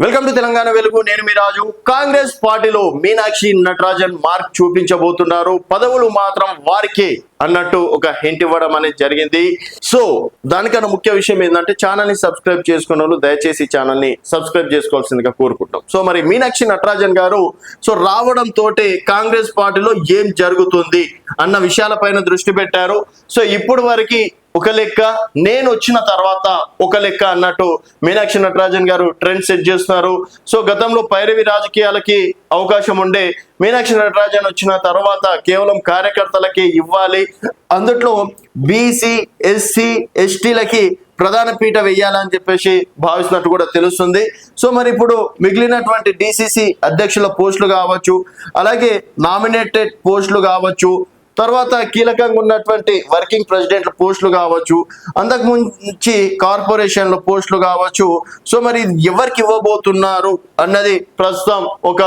Welcome to Telangana వెలుగు. నేను మీ రాజు. కాంగ్రెస్ పార్టీలో మీనాక్షి నటరాజన్ మార్క్ చూపించబోతున్నారు. పదవులు మాత్రం వారికే అన్నట్టు ఒక హింట్ ఇవ్వడం అనేది జరిగింది. సో దానికన్నా ముఖ్య విషయం ఏంటంటే ఛానల్ ని సబ్స్క్రైబ్ చేసుకున్న వాళ్ళు దయచేసి ఛానల్ ని సబ్స్క్రైబ్ చేసుకోవాల్సిందిగా కోరుకుంటాం. సో మరి మీనాక్షి నటరాజన్ గారు రావడం తోటే కాంగ్రెస్ పార్టీలో ఏం జరుగుతుంది అన్న విషయాలపైన దృష్టి పెట్టారు. సో ఇప్పుడు వరకు ఒక లెక్క, నేను వచ్చిన తర్వాత ఒక లెక్క అన్నట్టు మీనాక్షి నటరాజన్ గారు ట్రెండ్ సెట్ చేస్తున్నారు. సో గతంలో పైరవి రాజకీయాలకి అవకాశం ఉండే మీనాక్షి నటరాజన్ వచ్చిన తర్వాత కేవలం కార్యకర్తలకి ఇవ్వాలి, అందుట్లో బీసీ ఎస్సీ ఎస్టీలకి ప్రధాన పీట వెయ్యాలని చెప్పేసి భావిస్తున్నట్టు కూడా తెలుస్తుంది. సో మరి ఇప్పుడు మిగిలినటువంటి డిసిసి అధ్యక్షుల పోస్టులు కావచ్చు, అలాగే నామినేటెడ్ పోస్టులు కావచ్చు, తర్వాత కీలకంగా ఉన్నటువంటి వర్కింగ్ ప్రెసిడెంట్ల పోస్టులు కావచ్చు, అంతకు ముంచి కార్పొరేషన్ల పోస్టులు కావచ్చు. సో మరి ఎవరికి ఇవ్వబోతున్నారు అన్నది ప్రస్తుతం ఒక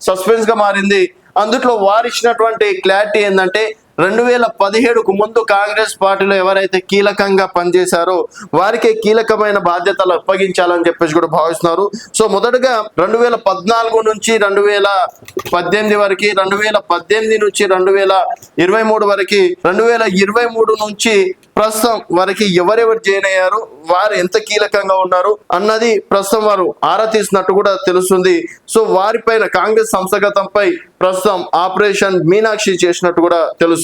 సస్పెన్స్ గా మారింది. అందుట్లో వారు ఇచ్చినటువంటి క్లారిటీ ఏంటంటే 2017కు ముందు కాంగ్రెస్ పార్టీలో ఎవరైతే కీలకంగా పనిచేశారో వారికే కీలకమైన బాధ్యతలు అప్పగించాలని చెప్పేసి కూడా భావిస్తున్నారు. సో మొదటగా 2014 నుంచి 2018 వరకు, 2018 నుంచి 2023 వరకు, 2023 నుంచి ప్రస్తుతం వారికి ఎవరెవరు జాయిన్ అయ్యారు, వారు ఎంత కీలకంగా ఉన్నారు అన్నది ప్రస్తుతం వారు ఆరా తీసినట్టు కూడా తెలుస్తుంది. సో వారిపైన కాంగ్రెస్ సంస్థాగతంపై ప్రస్తుతం ఆపరేషన్ మీనాక్షి చేసినట్టు కూడా తెలుస్తుంది.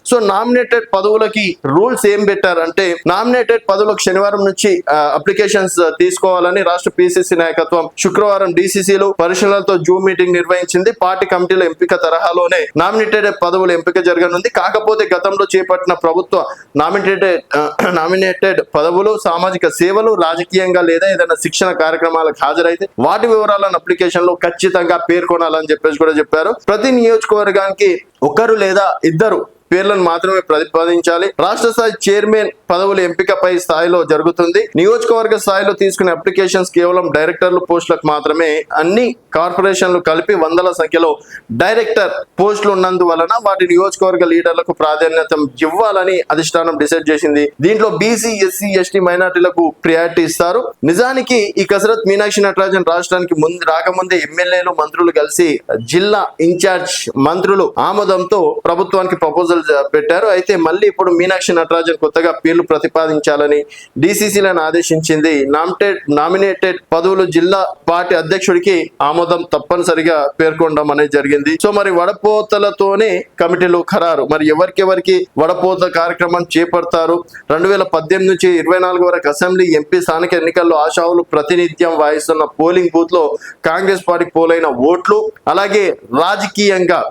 సో నామినేటెడ్ పదవులకి రూల్స్ ఏం పెట్టారంటే, నామినేటెడ్ పదవులకు శనివారం నుంచి అప్లికేషన్స్ తీసుకోవాలని రాష్ట్ర పిసిసి నాయకత్వం శుక్రవారం డిసిసిలు పరిశీలనలతో జూమ్ మీటింగ్ నిర్వహించింది. పార్టీ కమిటీల ఎంపిక తరహాలోనే నామినేటెడ్ పదవుల ఎంపిక జరగనుంది. కాకపోతే గతంలో చేపట్టిన ప్రభుత్వ నామినేటెడ్ పదవులు సామాజిక సేవలు, రాజకీయంగా లేదా ఏదైనా శిక్షణ కార్యక్రమాలకు హాజరైతే వాటి వివరాలను అప్లికేషన్ లో ఖచ్చితంగా పేర్కొనాలని చెప్పేసి కూడా చెప్పారు. ప్రతి నియోజకవర్గానికి ఒకరు లేదా ఇద్దరు పేర్లను మాత్రమే ప్రతిపాదించాలి. రాష్ట్ర స్థాయి చైర్మన్ పదవుల ఎంపికపై స్థాయిలో జరుగుతుంది. నియోజకవర్గ స్థాయిలో తీసుకునే అప్లికేషన్స్ కేవలం డైరెక్టర్ల పోస్టులకు మాత్రమే. అన్ని కార్పొరేషన్లు కలిపి వందల సంఖ్యలో డైరెక్టర్ పోస్టులు ఉన్నందువలన వాటి నియోజకవర్గ లీడర్లకు ప్రాధాన్యత ఇవ్వాలని అధిష్టానం డిసైడ్ చేసింది. దీంట్లో బీసీ ఎస్సీ ఎస్టీ మైనార్టీలకు ప్రియారిటీ ఇస్తారు. నిజానికి ఈ కసరత్ మీనాక్షి నటరాజన్ రాష్ట్రానికి రాకముందే ఎమ్మెల్యేలు మంత్రులు కలిసి జిల్లా ఇన్ఛార్జ్ మంత్రులు ఆమోదంతో ప్రభుత్వానికి ప్రపోజల్ పెట్టారు. అయితే మళ్ళీ ఇప్పుడు మీనాక్షి నటరాజన్ కొత్తగా పేర్లు ప్రతిపాదించాలని డిసిసిలను ఆదేశించింది. నామినేటెడ్ పదవులు జిల్లా పార్టీ అధ్యక్షుడికి ఆమోదం తప్పనిసరిగా పేర్కొనడం అనేది జరిగింది. సో మరి వడపోతలతోనే కమిటీలు ఖరారు. మరి ఎవరికి వడపోత కార్యక్రమం చేపడతారు? 2018 నుంచి 24 వరకు అసెంబ్లీ, ఎంపీ, స్థానిక ఎన్నికల్లో ఆశావులు ప్రాతినిధ్యం వహిస్తున్న పోలింగ్ బూత్ లో కాంగ్రెస్ పార్టీ పోలైన ఓట్లు, అలాగే రాజకీయంగా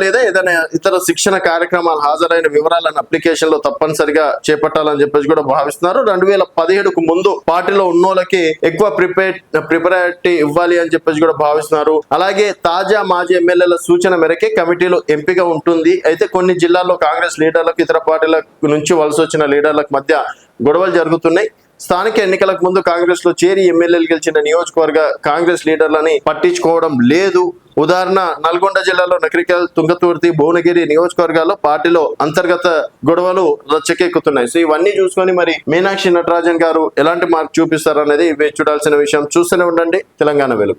లేదా ఏదైనా ఇతర శిక్షణ కార్యక్రమాలు హాజరైన వివరాలను అప్లికేషన్ లో తప్పనిసరిగా చేపట్టాలని చెప్పేసి కూడా భావిస్తున్నారు. 2017కు ముందు పార్టీలో ఉన్నోళ్ళకి ఎక్కువ ప్రిపరేటరీ ఇవ్వాలి అని చెప్పేసి కూడా భావిస్తున్నారు. అలాగే తాజా మాజీ ఎమ్మెల్యేల సూచన మేరకే కమిటీలో ఎంపిక ఉంటుంది. అయితే కొన్ని జిల్లాల్లో కాంగ్రెస్ లీడర్లకు ఇతర పార్టీల నుంచి వలస వచ్చిన లీడర్లకు మధ్య గొడవలు జరుగుతున్నాయి. స్థానిక ఎన్నికలకు ముందు కాంగ్రెస్ లో చేరి ఎమ్మెల్యేలు గెలిచిన నియోజకవర్గ కాంగ్రెస్ లీడర్లని పట్టించుకోవడం లేదు. ఉదాహరణ, నల్గొండ జిల్లాలో నకరికల్, తుంగతుర్తి, భువనగిరి నియోజకవర్గాల్లో పార్టీలో అంతర్గత గొడవలు రచ్చకెక్కుతున్నాయి. సో ఇవన్నీ చూసుకొని మరి మీనాక్షి నటరాజన్ గారు ఎలాంటి మార్క్ చూపిస్తారు అనేది చూడాల్సిన విషయం. చూస్తూనే ఉండండి తెలంగాణ వెలుగు.